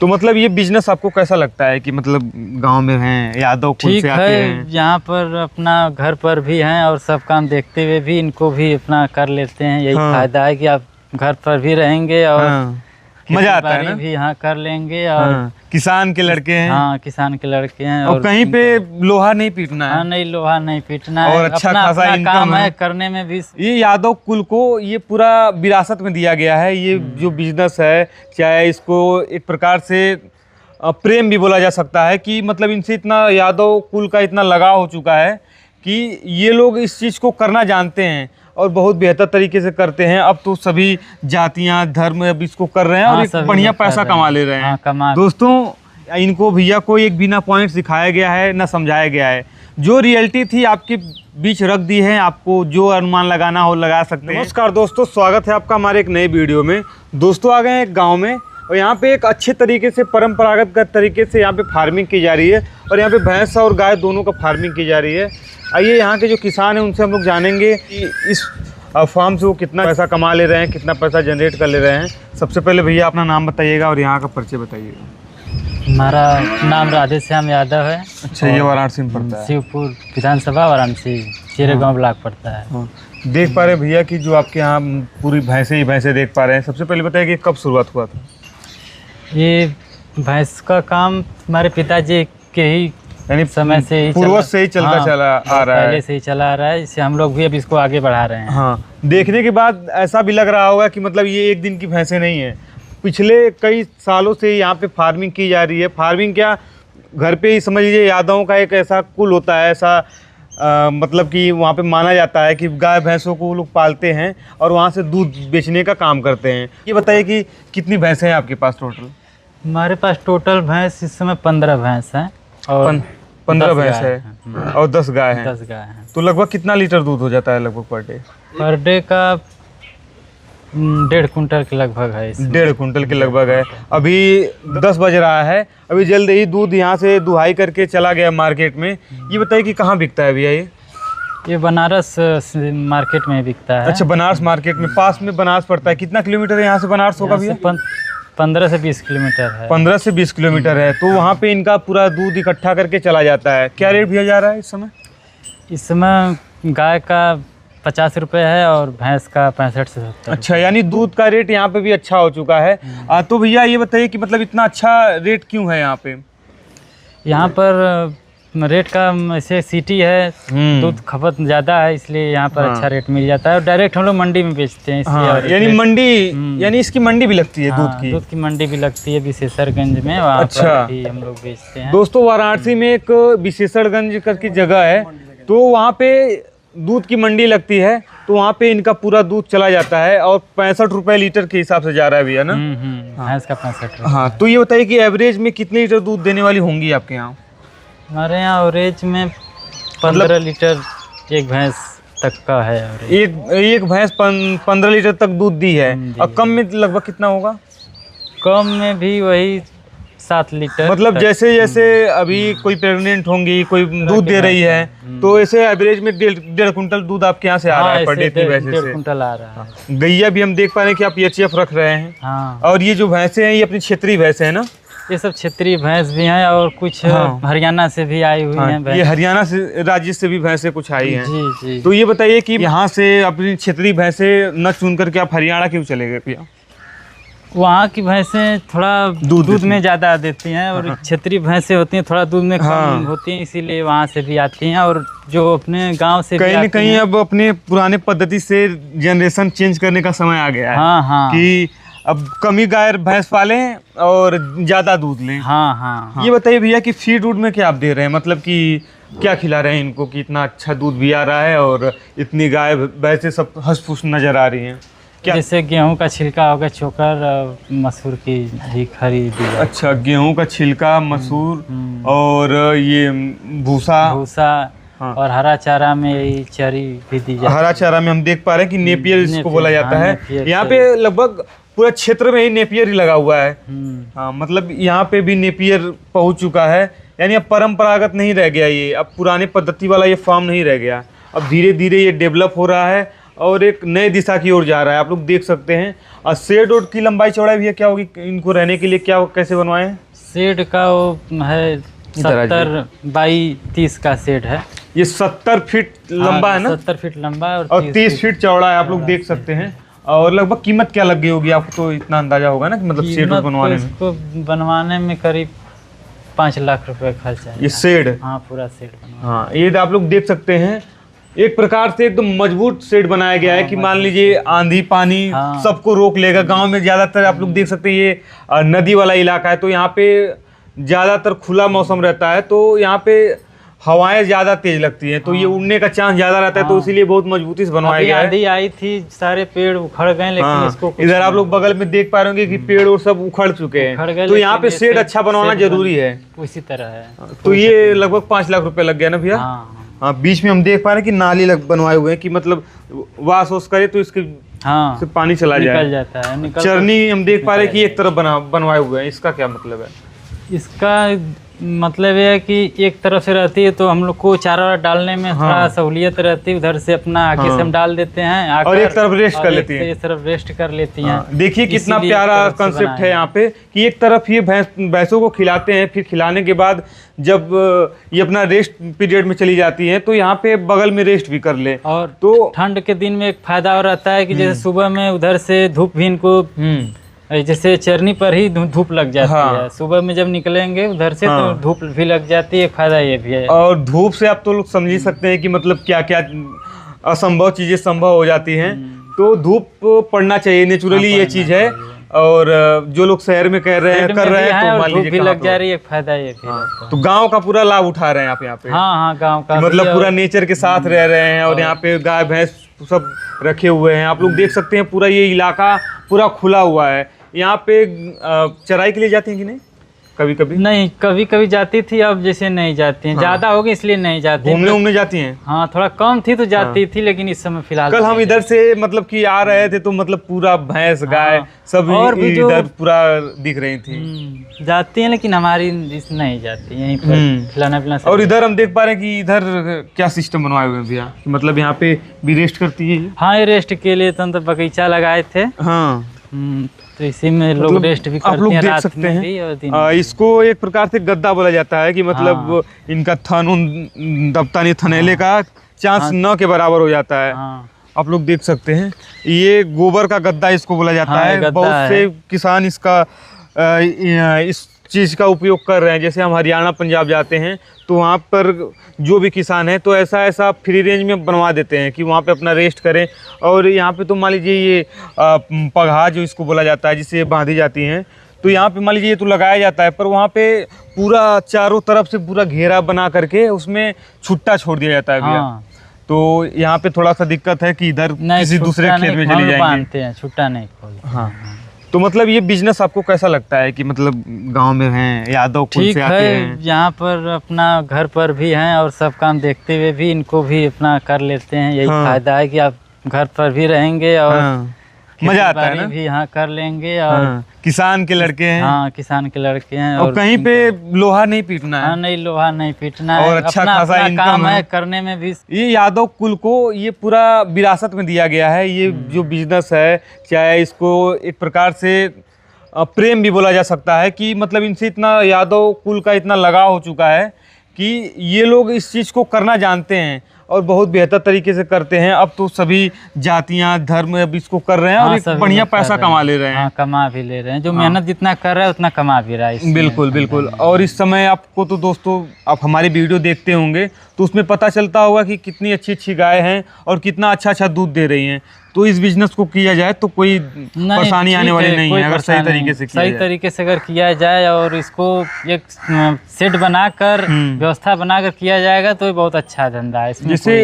तो मतलब ये बिजनेस आपको कैसा लगता है कि मतलब गांव में हैं, यादव कुल से आते हैं? यहाँ पर अपना घर पर भी हैं और सब काम देखते हुए भी इनको भी अपना कर लेते हैं। यही फायदा है कि आप घर पर भी रहेंगे और मजा आता है ना? भी यहाँ कर लेंगे और किसान के लड़के हैं। हाँ, किसान के लड़के हैं और कहीं पे लोहा नहीं पीटना है। हाँ, नहीं लोहा नहीं पीटना है और अच्छा खासा काम है करने में भी। ये यादव कुल को ये पूरा विरासत में दिया गया है। ये जो बिजनेस है, चाहे इसको एक प्रकार से प्रेम भी बोला जा सकता है कि मतलब इनसे इतना यादव कुल का इतना लगाव हो चुका है कि ये लोग इस चीज़ को करना जानते हैं और बहुत बेहतर तरीके से करते हैं। अब तो सभी जातियां धर्म अब इसको कर रहे हैं और एक बढ़िया पैसा कमा ले रहे हैं। दोस्तों, इनको भैया को एक बिना पॉइंट दिखाया गया है ना समझाया गया है, जो रियलिटी थी आपके बीच रख दी है। आपको जो अनुमान लगाना हो लगा सकते हैं। नमस्कार दोस्तों, स्वागत है आपका हमारे एक नए वीडियो में। दोस्तों, आ गए हैं एक गाँव में और यहाँ पे एक अच्छे तरीके से परंपरागत तरीके से यहाँ पे फार्मिंग की जा रही है और यहाँ पे भैंस और गाय दोनों का फार्मिंग की जा रही है। आइए यहाँ के जो किसान हैं उनसे हम लोग जानेंगे कि इस फार्म से वो कितना पैसा कमा ले रहे हैं, कितना पैसा जनरेट कर ले रहे हैं। सबसे पहले भैया अपना नाम बताइएगा और यहाँ का परिचय बताइएगा। हमारा नाम राधेश्याम यादव है। अच्छा, ये वाराणसी में पड़ता है? शिवपुर विधानसभा वाराणसी चिरेगांव ब्लॉक पड़ता है। देख पा रहे भैया कि जो आपके यहाँ पूरी भैंसे ही भैंसे देख पा रहे हैं। सबसे पहले बताइए कि कब शुरुआत हुआ था? ये भैंस का काम हमारे पिताजी के ही यानी समय से ही पूर्वज से ही चलता चला आ रहा है। पहले से ही चला आ रहा है, इससे हम लोग भी अब इसको आगे बढ़ा रहे हैं। हाँ, देखने के बाद ऐसा भी लग रहा होगा कि मतलब ये एक दिन की भैंसे नहीं है, पिछले कई सालों से यहाँ पे फार्मिंग की जा रही है। फार्मिंग क्या, घर पे ही समझ लीजिए यादवों का एक ऐसा कुल होता है, ऐसा मतलब कि वहाँ पे माना जाता है कि गाय भैंसों को वो लोग पालते हैं और वहाँ से दूध बेचने का काम करते हैं। ये बताइए कि कितनी भैंसें हैं आपके पास टोटल? हमारे पास टोटल भैंस इस समय 15 भैंस हैं और 15 भैंस है और 10 गाय हैं। 10 गाय हैं। तो लगभग कितना लीटर दूध हो जाता है लगभग पर डे? पर डे का 1.5 कुंटल के लगभग है। 1.5 कुंटल के लगभग है। अभी 10 बज रहा है, अभी जल्द ही दूध यहाँ से दुहाई करके चला गया मार्केट में। ये बताइए कि कहाँ बिकता है भैया ये? बनारस मार्केट में बिकता है। अच्छा, बनारस मार्केट में, पास में बनारस पड़ता है। कितना किलोमीटर है यहाँ से बनारस होगा भैया? 15 से 20 किलोमीटर है। 15 से 20 किलोमीटर है। तो वहाँ पे इनका पूरा दूध इकट्ठा करके चला जाता है। क्या रेट भैया जा रहा है इस समय? इस समय गाय का 50 रुपये है और भैंस का 65 से 70। अच्छा, यानी दूध का रेट यहाँ पे भी अच्छा हो चुका है। तो भैया ये बताइए कि मतलब इतना अच्छा रेट क्यों है यहाँ पे? यहाँ पर रेट का ऐसे सिटी है, दूध खपत ज़्यादा है, इसलिए यहाँ पर अच्छा रेट मिल जाता है और डायरेक्ट हम लोग मंडी में बेचते हैं इसलिए। यानी मंडी, यानी इसकी मंडी भी लगती है? दूध की मंडी भी लगती है विशेषरगंज में, वहाँ पर भी हम लोग बेचते हैं। दोस्तों, वाराणसी में एक विशेषरगंज की जगह है, तो वहाँ पे दूध की मंडी लगती है, तो वहाँ पे इनका पूरा दूध चला जाता है और 65 रुपये लीटर के हिसाब से जा रहा है भैया ना? भैंस का 65। हाँ, तो ये बताइए कि एवरेज में कितने लीटर दूध देने वाली होंगी आपके यहाँ? हमारे यहाँ एवरेज में 15 लीटर एक भैंस तक का है। एक भैंस 15 लीटर तक दूध दी है। और कम में लगभग कितना होगा? कम में भी वही 7 लीटर। मतलब जैसे जैसे अभी कोई प्रेग्नेंट होंगी, कोई दूध दे रही है, तो ऐसे एवरेज में 1.5 कुंटल दूध आपके यहाँ से आ रहा है पर डे की वजह से? 1.5 कुंटल आ रहा है। गैया भी हम देख पा रहे हैं कि आप PHF रख रहे हैं। हाँ। और ये जो भैंसे हैं ये अपनी क्षेत्रीय भैंसे हैं ना? ये सब क्षेत्रीय भैंस भी हैं और कुछ हरियाणा से भी आई हुई हैं। ये हरियाणा से राज्य से भी भैंसें कुछ आई हैं। जी जी। तो ये बताइए कि यहाँ से अपनी क्षेत्रीय भैंसे न चुन करके आप हरियाणा क्यों चले गए भैया? वहाँ की भैंसें थोड़ा दूध में ज़्यादा देती हैं और क्षेत्रीय भैंसें होती हैं थोड़ा दूध में कम होती हैं, इसीलिए वहाँ से भी आती हैं। और जो अपने गांव से कहीं न कहीं अब अपने पुराने पद्धति से जनरेशन चेंज करने का समय आ गया है। हाँ। कि अब कम ही गाय भैंस पालें और ज़्यादा दूध लें। हाँ। ये बताइए भैया कि फीड वूड में क्या आप दे रहे हैं, मतलब कि क्या खिला रहे हैं इनको कि इतना अच्छा दूध भी आ रहा है और इतनी गाय भैंसें सब हंस फुस नजर आ रही हैं? क्या? जैसे गेहूं का छिलका होगा, चोकर और मसूर की भी खरीद दी। अच्छा, गेहूं का छिलका, मसूर और ये भूसा और हरा चारा में यही चरी भी दी जाती है। हरा चारा में हम देख पा रहे हैं कि नेपियर इसको बोला जाता है। यहाँ पे लगभग पूरा क्षेत्र में ही नेपियर ही लगा हुआ है। हाँ, मतलब यहाँ पे भी नेपियर पहुँच चुका है। यानी अब परंपरागत नहीं रह गया ये, अब पुराने पद्धति वाला ये फार्म नहीं रह गया। अब धीरे धीरे ये डेवलप हो रहा है और एक नए दिशा की ओर जा रहा है, आप लोग देख सकते हैं। और शेड ओड की लंबाई चौड़ाई भी क्या होगी, इनको रहने के लिए क्या कैसे बनवाए हैं? शेड का वो है 70 बाई 30 का शेड है। ये 70 फीट लंबा है ना? 70 फीट लंबा है और 30 फीट चौड़ा है, आप लोग देख सकते हैं। और लगभग कीमत क्या लग गई होगी, आपको तो इतना अंदाजा होगा ना कि मतलब शेड बनवाने में? इसको बनवाने में करीब 5 लाख रुपए खर्च है। ये शेड? हाँ, पूरा शेड बनवा। हाँ, ये आप लोग देख सकते हैं, एक प्रकार से एकदम मजबूत शेड बनाया गया है कि मान लीजिए आंधी पानी सबको रोक लेगा। गांव में ज्यादातर आप लोग देख सकते हैं ये नदी वाला इलाका है, तो यहाँ पे ज्यादातर खुला मौसम रहता है, तो यहाँ पे हवाएं ज्यादा तेज लगती हैं, तो ये उड़ने का चांस ज्यादा रहता है, तो इसीलिए बहुत मजबूती से बनवाया गया है। आंधी आई थी, सारे पेड़ उखड़ गए, लेकिन इसको इधर आप लोग बगल में देख पा रहे होंगे कि पेड़ और सब उखड़ चुके हैं, तो यहाँ पे शेड अच्छा बनवाना जरूरी है। उसी तरह है। तो ये लगभग 5 लाख रुपए लग गया ना भैया? हाँ, बीच में हम देख पा रहे हैं कि नाली बनवाए हुए हैं कि मतलब वाश वोश करे तो इसके से पानी चला जाए, निकल जाता है। चरनी हम देख पा रहे हैं कि एक तरफ बनवाए हुए हैं, इसका क्या मतलब है? इसका मतलब ये है कि एक तरफ से रहती है तो हम लोग को चारा डालने में थोड़ा सहूलियत रहती है, उधर से अपना आगे से हम डाल देते हैं और एक तरफ रेस्ट कर लेती हैं, एक तरफ रेस्ट कर लेती हैं। देखिए कितना प्यारा कंसेप्ट है यहाँ पे कि एक तरफ ये भैंसों को खिलाते हैं, फिर खिलाने के बाद जब ये अपना रेस्ट पीरियड में चली जाती है तो यहाँ पे बगल में रेस्ट भी कर ले। और तो ठंड के दिन में एक फायदा और रहता है कि जैसे सुबह में उधर से धूप भी इनको जैसे चरनी पर ही धूप लग जाती है, सुबह में जब निकलेंगे उधर से तो धूप भी लग जाती है, फायदा ये भी है। और धूप से आप तो लोग समझ ही सकते हैं कि मतलब क्या क्या असंभव चीजें संभव हो जाती हैं, तो धूप पड़ना चाहिए, नेचुरली ये चीज है। और जो लोग शहर में कर रहे हैं तो मान लीजिए भी लग जा रही है, फायदा ये भी है। तो गांव का पूरा लाभ उठा रहे हैं आप यहाँ पे? हाँ, गांव का मतलब पूरा नेचर के साथ रह रहे हैं, और यहाँ पे गाय भैंस सब रखे हुए हैं, आप लोग देख सकते हैं। पूरा ये इलाका पूरा खुला हुआ है। यहाँ पे चराई के लिए जाते हैं कि नहीं? कभी कभी नहीं, कभी कभी जाती थी, अब जैसे नहीं जाती हैं। ज्यादा हो गई इसलिए नहीं जाती। घूमने जाती हैं? हाँ, थोड़ा कम थी तो जाती थी, लेकिन इस समय फिलहाल कल हम इधर से मतलब कि आ रहे थे तो मतलब पूरा भैंस गाय सब और भी इधर पूरा दिख रही थी। जाती हैं, लेकिन हमारी नहीं जाती, यहीं पर खिलाना पिलाना। और इधर हम देख पा रहे हैं कि इधर क्या सिस्टम बनवाए हुए हैं भैया, मतलब यहाँ पे भी रेस्ट करती है? हाँ, ये रेस्ट के लिए तो बगीचा लगाए थे। हाँ, तो इसी में लोग रेस्ट भी करते हैं, रात में भी और दिन में। इसको एक प्रकार से गद्दा बोला जाता है कि मतलब इनका थन दबता नहीं, थनैले का चांस न के बराबर हो जाता है। आप लोग देख सकते हैं, ये गोबर का गद्दा इसको बोला जाता है। बहुत से किसान इसका इस चीज़ का उपयोग कर रहे हैं। जैसे हम हरियाणा पंजाब जाते हैं तो वहाँ पर जो भी किसान है तो ऐसा फ्री रेंज में बनवा देते हैं कि वहाँ पे अपना रेस्ट करें। और यहाँ पे तो मान लीजिए ये पगहा जो इसको बोला जाता है, जिससे बांधी जाती हैं, तो यहाँ पे मान लीजिए ये तो लगाया जाता है, पर वहाँ पे पूरा चारों तरफ से पूरा घेरा बना करके उसमें छुट्टा छोड़ दिया जाता है भैया। तो यहाँ पे थोड़ा सा दिक्कत है कि इधर किसी दूसरे खेत में चले जाएंगे, छुट्टा नहीं खोल। हाँ, तो मतलब ये बिजनेस आपको कैसा लगता है कि मतलब गांव में हैं, यादव कुल से आते हैं, यहाँ पर अपना घर पर भी हैं और सब काम देखते हुए भी इनको भी अपना कर लेते हैं। यही फायदा है कि आप घर पर भी रहेंगे और मजा आता है ना, भी यहाँ कर लेंगे। और किसान के लड़के हैं। हाँ, किसान के लड़के हैं। और कहीं पे लोहा नहीं पीटना है। हाँ, नहीं, लोहा नहीं पीटना है। और अच्छा खासा काम है करने में भी। ये यादव कुल को ये पूरा विरासत में दिया गया है। ये जो बिजनेस है, चाहे इसको एक प्रकार से प्रेम भी बोला जा सकता है कि मतलब इनसे इतना यादव कुल का इतना लगाव हो चुका है कि ये लोग इस चीज़ को करना जानते हैं और बहुत बेहतर तरीके से करते हैं। अब तो सभी जातियां धर्म अब इसको कर रहे हैं और एक बढ़िया पैसा कमा ले रहे हैं। हाँ, कमा भी ले रहे हैं। जो मेहनत जितना कर रहा है उतना कमा भी रहा है। बिल्कुल बिल्कुल। और इस समय आपको तो दोस्तों, आप हमारी वीडियो देखते होंगे तो उसमें पता चलता होगा कि कितनी अच्छी अच्छी गाय हैं और कितना अच्छा अच्छा दूध दे रही हैं। तो इस बिजनेस को किया जाए तो कोई परेशानी आने वाली नहीं है, अगर सही तरीके से सही तरीके से अगर किया जाए और इसको एक सेट बनाकर व्यवस्था बनाकर किया जाएगा तो बहुत अच्छा धंधा है। जैसे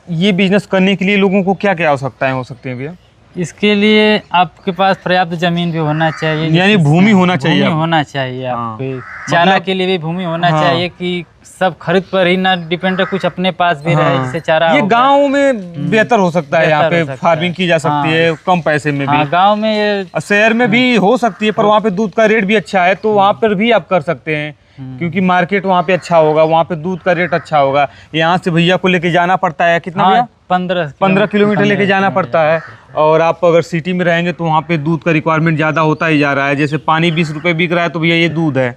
ये बिजनेस करने के लिए लोगों को क्या क्या आवश्यकताएं हो सकती हैं भैया? इसके लिए आपके पास पर्याप्त जमीन भी होना चाहिए, यानी भूमि होना चाहिए। होना चाहिए आपके चारा के लिए भी भूमि होना चाहिए कि सब खरीद पर ही ना डिपेंड है, कुछ अपने पास भी रहे जैसे चारा। ये गांव में बेहतर हो सकता है, यहाँ पे फार्मिंग की जा सकती है कम पैसे में भी। गांव में ये शहर में भी हो सकती है, पर वहाँ पे दूध का रेट भी अच्छा है तो वहाँ पर भी आप कर सकते हैं क्योंकि मार्केट वहाँ पे अच्छा होगा, वहाँ पे दूध का रेट अच्छा होगा। यहाँ से भैया को लेके जाना पड़ता है कितना भैया? 15 किलोमीटर लेके जाना पड़ता है। और आप अगर सिटी में रहेंगे तो वहाँ पे दूध का रिक्वायरमेंट ज़्यादा होता ही जा रहा है। जैसे पानी 20 रुपये बिक रहा है तो भैया ये दूध है।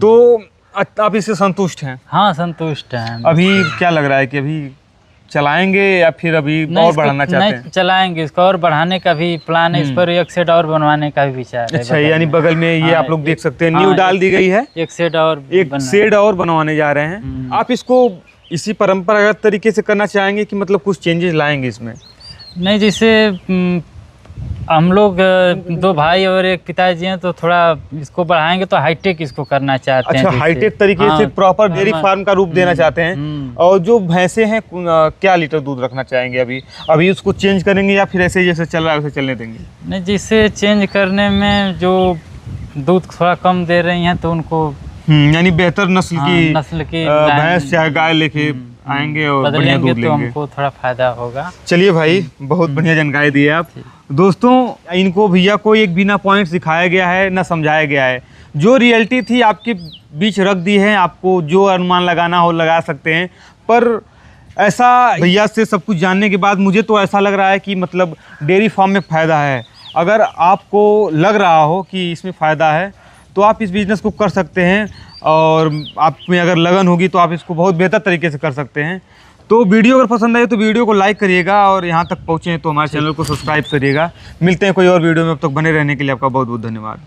तो आप इससे संतुष्ट हैं? हाँ, संतुष्ट हैं। अभी क्या लग रहा है कि अभी चलाएंगे या फिर अभी और बढ़ाना चाहते हैं? नहीं, चलाएंगे। इसको और बढ़ाने का भी प्लान है। इस पर एक सेट और बनवाने का भी विचार है। अच्छा, यानी बगल में ये आप लोग देख सकते हैं, न्यू डाल दी गई है। एक शेड और बनवाने जा रहे हैं। आप इसको इसी परंपरागत तरीके से करना चाहेंगे कि मतलब कुछ चेंजेस लाएंगे इसमें? नहीं, जैसे हम लोग 2 भाई और एक पिताजी हैं, तो थोड़ा इसको बढ़ाएंगे तो हाईटेक इसको करना चाहते हैं। अच्छा, हाईटेक तरीके से प्रॉपर डेयरी फार्म का रूप देना चाहते हैं। और जो भैंसे हैं क्या लीटर दूध रखना चाहेंगे अभी उसको चेंज करेंगे या फिर ऐसे जैसे चल रहा है वैसे चलने देंगे? नहीं, जिससे चेंज करने में जो दूध थोड़ा कम दे रही हैं तो उनको यानी बेहतर नस्ल की भैंस चाहे गाय लेके आएंगे और बढ़िया दूध लेंगे तो हमको थोड़ा फायदा होगा। चलिए भाई, बहुत बढ़िया जानकारी दी है आप। दोस्तों, इनको भैया को एक बिना पॉइंट सिखाया गया है ना समझाया गया है। जो रियलिटी थी आपके बीच रख दी है। आपको जो अनुमान लगाना हो लगा सकते हैं। पर ऐसा भैया से सब कुछ जानने के बाद मुझे तो ऐसा लग रहा है कि मतलब डेयरी फार्म में फ़ायदा है। अगर आपको लग रहा हो कि इसमें फ़ायदा है तो आप इस बिज़नेस को कर सकते हैं। और आप में अगर लगन होगी तो आप इसको बहुत बेहतर तरीके से कर सकते हैं। तो वीडियो अगर पसंद आए तो वीडियो को लाइक करिएगा और यहाँ तक पहुँचे तो हमारे चैनल को सब्सक्राइब करिएगा। मिलते हैं कोई और वीडियो में, अब तक बने रहने के लिए आपका बहुत बहुत धन्यवाद।